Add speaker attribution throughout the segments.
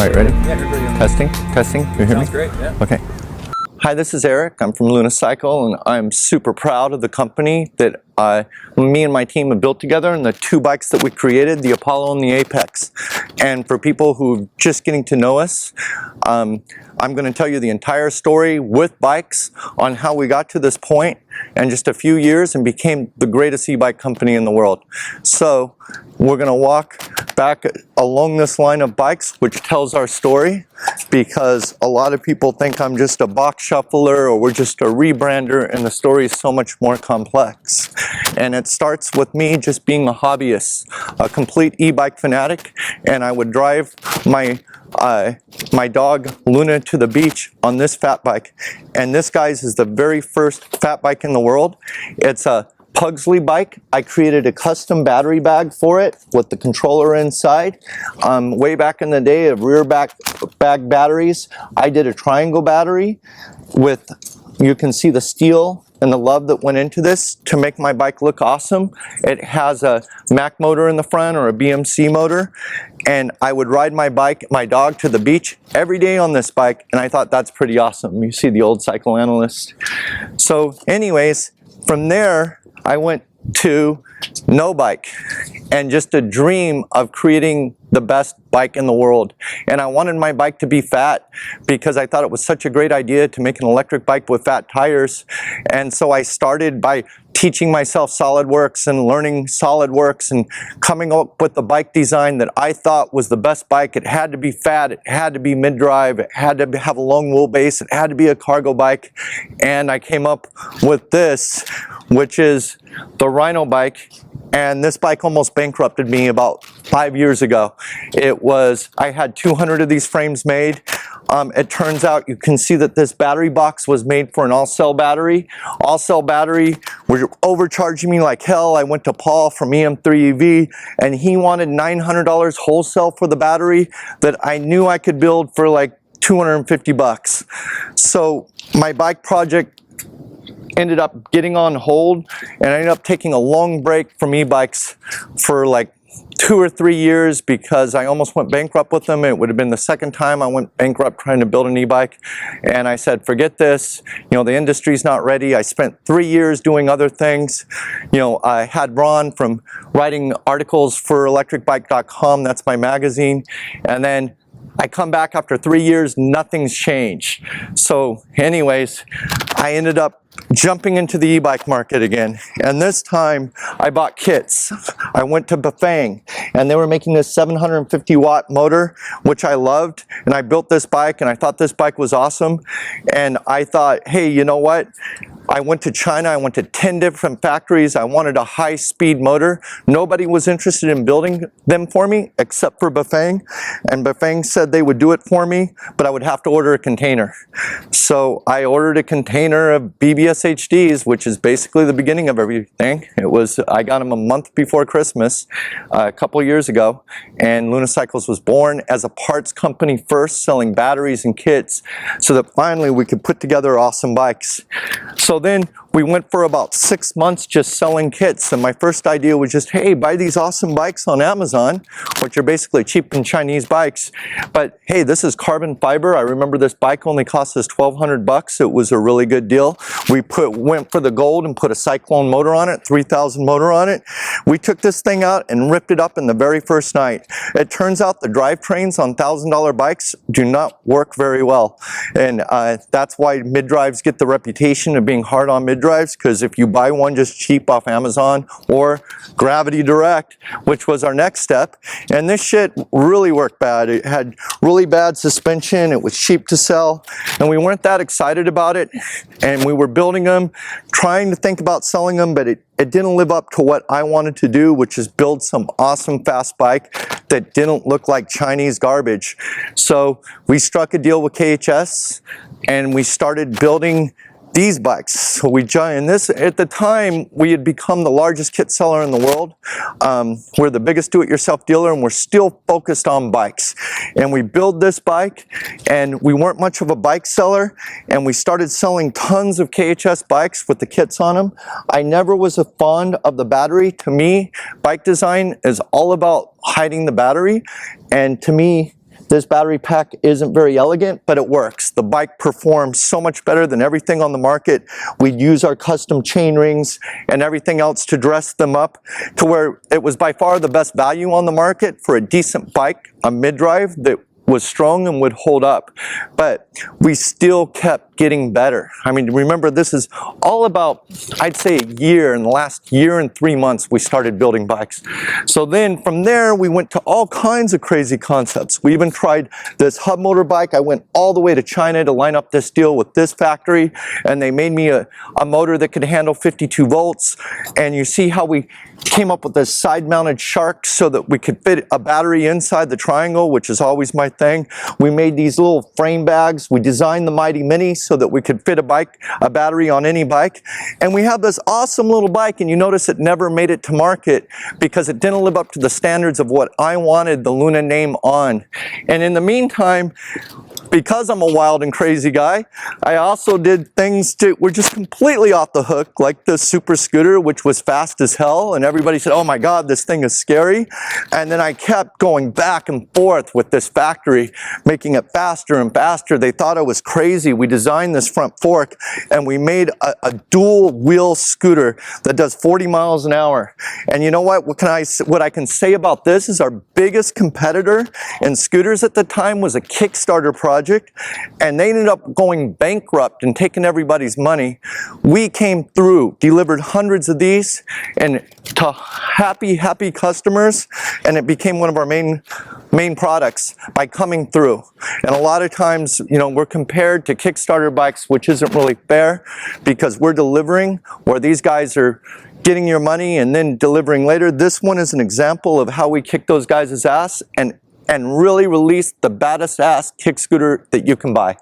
Speaker 1: right, ready?
Speaker 2: Yeah, good for you.
Speaker 1: Testing. You hear me?
Speaker 2: Sounds great, yeah.
Speaker 1: Okay. Hi, this is Eric. I'm from Unicycle, and I'm super proud of the company that me and my team have built together, and the two bikes that we created, the Apollo and the Apex. And for people who are just getting to know us, I'm going to tell you the entire story with bikes on how we got to this point in just a few years and became the greatest e-bike company in the world. So we're going to walk back along this line of bikes, which tells our story, because a lot of people think I'm just a box shuffler or we're just a rebrander, and the story is so much more complex. And it starts with me just being a hobbyist, a complete e-bike fanatic, and I would drive my dog Luna to the beach on this fat bike. And this, guys, is the very first fat bike in the world. It's a Pugsley bike. I created a custom battery bag for it with the controller inside. Way back in the day of rear bag batteries, I did a triangle battery with, you can see the steel and the love that went into this to make my bike look awesome. It has a Mac motor in the front or a BMC motor, and I would ride my dog to the beach every day on this bike, and I thought that's pretty awesome. You see the old psychoanalyst. So anyways, from there I went to no bike and just a dream of creating the best bike in the world. And I wanted my bike to be fat because I thought it was such a great idea to make an electric bike with fat tires. And so I started by teaching myself SolidWorks and learning SolidWorks and coming up with the bike design that I thought was the best bike. It had to be fat, it had to be mid-drive, it had to have a long wheelbase, it had to be a cargo bike. And I came up with this, which is the Rhino Bike. And this bike almost bankrupted me about 5 years ago. I had 200 of these frames made. It turns out, you can see that this battery box was made for an all-cell battery. All-cell battery were overcharging me like hell. I went to Paul from EM3EV, and he wanted $900 wholesale for the battery that I knew I could build for like 250 bucks. So my bike project ended up getting on hold, and I ended up taking a long break from e-bikes for like 2 or 3 years because I almost went bankrupt with them. It would have been the second time I went bankrupt trying to build an e-bike, and I said, forget this, you know, the industry's not ready. I spent 3 years doing other things. You know, I had Ron from writing articles for electricbike.com, that's my magazine, and then I come back after 3 years, nothing's changed. So anyways, I ended up jumping into the e-bike market again, and this time I bought kits. I went to Bafang, and they were making this 750 watt motor, which I loved, and I built this bike, and I thought this bike was awesome, and I thought, hey, you know what? I went to China, I went to 10 different factories, I wanted a high-speed motor. Nobody was interested in building them for me except for Bafang, and Bafang said they would do it for me, but I would have to order a container. So I ordered a container of BBS HDs, which is basically the beginning of everything. I got them a month before Christmas, a couple years ago, and Unicycles was born as a parts company first, selling batteries and kits, so that finally we could put together awesome bikes. So then we went for about 6 months just selling kits, and my first idea was just, hey, buy these awesome bikes on Amazon, which are basically cheap and Chinese bikes, but hey, this is carbon fiber. I remember this bike only cost us 1,200 bucks. It was a really good deal. We went for the gold and put a Cyclone motor on it, 3,000 motor on it. We took this thing out and ripped it up in the very first night. It turns out the drivetrains on $1,000 bikes do not work very well, and that's why mid-drives get the reputation of being hard on mid-drives, because if you buy one just cheap off Amazon or Gravity Direct, which was our next step, and this shit really worked bad. It had really bad suspension, it was cheap to sell, and we weren't that excited about it, and we were building them, trying to think about selling them, but it didn't live up to what I wanted to do, which is build some awesome fast bike that didn't look like Chinese garbage. So we struck a deal with KHS, and we started building these bikes. So at the time, we had become the largest kit seller in the world. We're the biggest do-it-yourself dealer, and we're still focused on bikes. And we built this bike, and we weren't much of a bike seller, and we started selling tons of KHS bikes with the kits on them. I never was a fond of the battery. To me, bike design is all about hiding the battery, and to me, This battery pack isn't very elegant, but it works. The bike performs so much better than everything on the market. We use our custom chain rings and everything else to dress them up to where it was by far the best value on the market for a decent bike, a mid-drive that was strong and would hold up. But we still kept getting better. I mean, remember, this is all about, I'd say, a year. In the last year and 3 months, we started building bikes. So then from there, we went to all kinds of crazy concepts. We even tried this hub motor bike. I went all the way to China to line up this deal with this factory, and they made me a motor that could handle 52 volts. And you see how we came up with this side-mounted shark so that we could fit a battery inside the triangle, which is always my thing. We made these little frame bags. We designed the Mighty Mini so that we could fit a battery on any bike. And we have this awesome little bike, and you notice it never made it to market because it didn't live up to the standards of what I wanted the Luna name on. And in the meantime, because I'm a wild and crazy guy, I also did things that were just completely off the hook, like the super scooter, which was fast as hell, and everybody said, oh my God, this thing is scary. And then I kept going back and forth with this factory, making it faster and faster. They thought I was crazy. We designed this front fork, and we made a dual wheel scooter that does 40 miles an hour. And you know what? What I can say about this is our biggest competitor in scooters at the time was a Kickstarter project, and they ended up going bankrupt and taking everybody's money. We came through, delivered hundreds of these, and to happy customers, and it became one of our main products by coming through. And a lot of times, you know, we're compared to Kickstarter bikes, which isn't really fair because we're delivering where these guys are getting your money and then delivering later. This one is an example of how we kick those guys' ass and really release the baddest ass kick scooter that you can buy.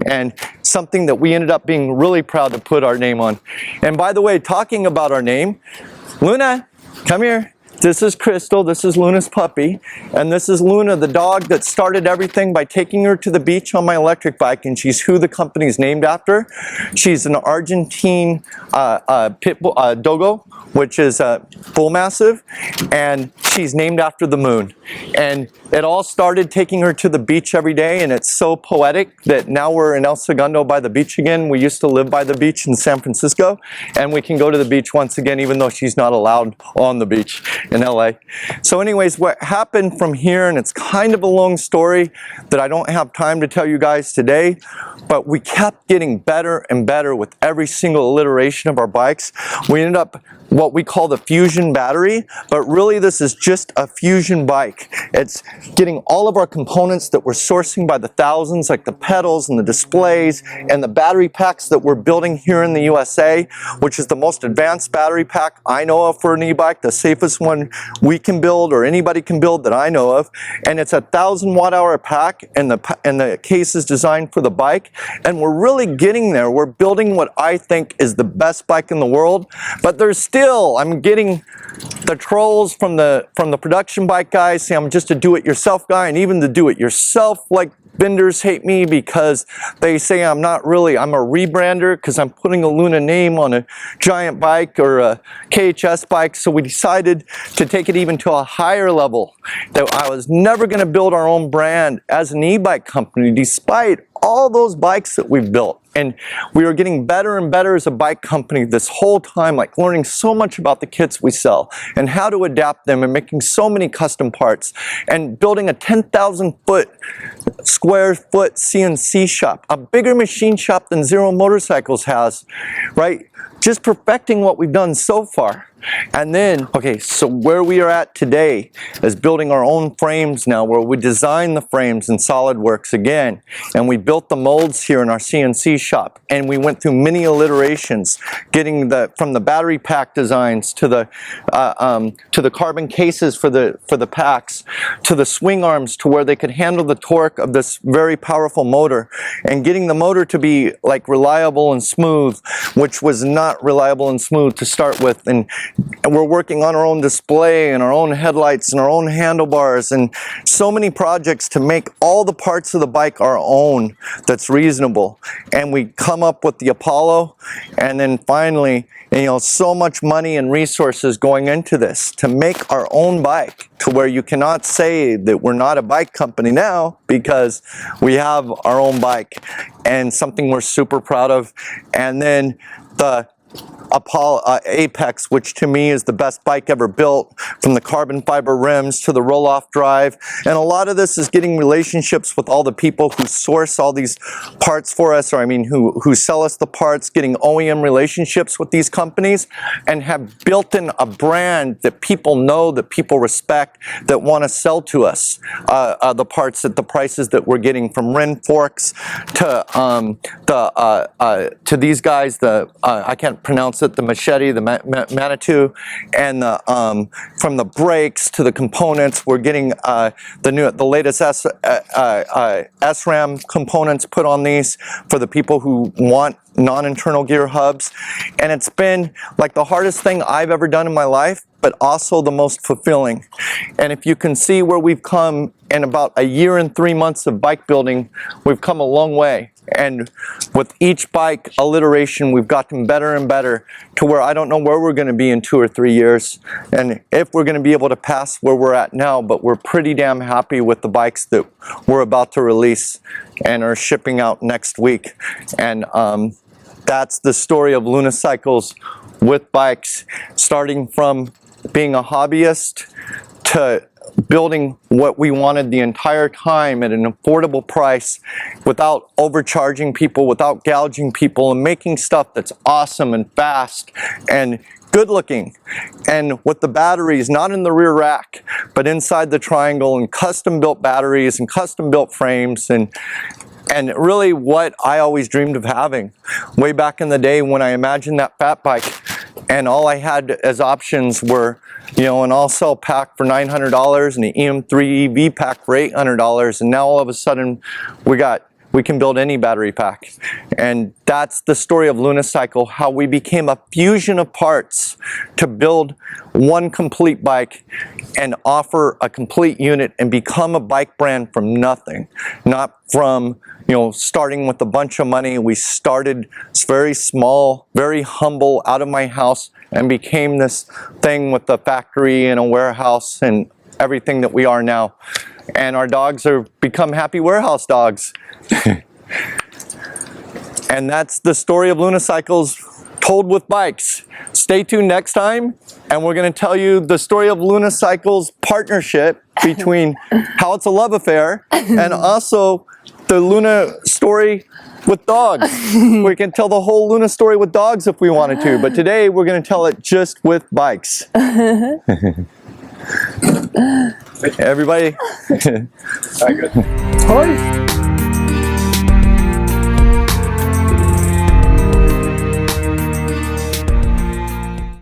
Speaker 1: And something that we ended up being really proud to put our name on. And by the way, talking about our name, Luna, come here. This is Crystal, this is Luna's puppy, and this is Luna, the dog that started everything by taking her to the beach on my electric bike, and she's who the company's named after. She's an Argentine pit bull, dogo, which is bull massive, and she's named after the moon. And it all started taking her to the beach every day, and it's so poetic that now we're in El Segundo by the beach again. We used to live by the beach in San Francisco, and we can go to the beach once again, even though she's not allowed on the beach in LA. So anyways, what happened from here, and it's kind of a long story that I don't have time to tell you guys today, but we kept getting better and better with every single iteration of our bikes. We ended up what we call the Fusion battery, but really this is just a Fusion bike. It's getting all of our components that we're sourcing by the thousands, like the pedals and the displays and the battery packs that we're building here in the USA, which is the most advanced battery pack I know of for an e-bike, the safest one we can build or anybody can build that I know of. And it's a 1,000 watt-hour pack, and the case is designed for the bike. And we're really getting there. We're building what I think is the best bike in the world, but there's still, I'm getting the trolls from the production bike guys say I'm just a do-it-yourself guy, and even the do-it-yourself like vendors hate me because they say I'm not really, I'm a rebrander because I'm putting a Luna name on a giant bike or a KHS bike. So we decided to take it even to a higher level, that I was never going to build our own brand as an e-bike company despite all those bikes that we've built. And we were getting better and better as a bike company this whole time, like learning so much about the kits we sell and how to adapt them and making so many custom parts and building a 10,000 square foot CNC shop, a bigger machine shop than Zero Motorcycles has, right? Just perfecting what we've done so far. And then, okay, so where we are at today is building our own frames now, where we design the frames in SolidWorks again, and we built the molds here in our CNC shop, and we went through many iterations, getting from the battery pack designs to the carbon cases for the packs, to the swing arms to where they could handle the torque of this very powerful motor, and getting the motor to be like reliable and smooth, which was not reliable and smooth to start with, and And we're working on our own display and our own headlights and our own handlebars and so many projects to make all the parts of the bike our own that's reasonable. And we come up with the Apollo, and then finally, you know, so much money and resources going into this to make our own bike, to where you cannot say that we're not a bike company now, because we have our own bike and something we're super proud of. And then the Apollo Apex, which to me is the best bike ever built, from the carbon fiber rims to the roll-off drive. And a lot of this is getting relationships with all the people who source all these parts for us, or I mean who sell us the parts, getting OEM relationships with these companies, and have built in a brand that people know, that people respect, that want to sell to us the parts at the prices that we're getting, from Ren forks to these guys, I can't pronounce it, the Machete, the Manitou, and from the brakes to the components. We're getting the latest SRAM components put on these for the people who want non-internal gear hubs. And it's been like the hardest thing I've ever done in my life, but also the most fulfilling. And if you can see where we've come in about a year and 3 months of bike building, we've come a long way. And with each bike alliteration, we've gotten better and better, to where I don't know where we're going to be in 2 or 3 years, and if we're going to be able to pass where we're at now. But we're pretty damn happy with the bikes that we're about to release and are shipping out next week. And that's the story of Luna Cycles with bikes, starting from being a hobbyist to building what we wanted the entire time at an affordable price, without overcharging people, without gouging people, and making stuff that's awesome and fast and good looking, and with the batteries not in the rear rack but inside the triangle, and custom built batteries and custom built frames, and really what I always dreamed of having way back in the day when I imagined that fat bike. And all I had as options were, you know, an all-cell pack for $900 and an EM3 EV pack for $800. And now all of a sudden we can build any battery pack. And that's the story of Luna Cycle, how we became a fusion of parts to build one complete bike and offer a complete unit and become a bike brand from nothing. Not from, you know, starting with a bunch of money. We started very small, very humble, out of my house, and became this thing with a factory and a warehouse and everything that we are now. And our dogs have become happy warehouse dogs. And that's the story of Luna Cycles told with bikes. Stay tuned next time, and we're going to tell you the story of Luna Cycles partnership between how it's a love affair and also the Luna story with dogs. We can tell the whole Luna story with dogs if we wanted to, but today we're going to tell it just with bikes. Everybody.
Speaker 2: Very good.
Speaker 1: Hi.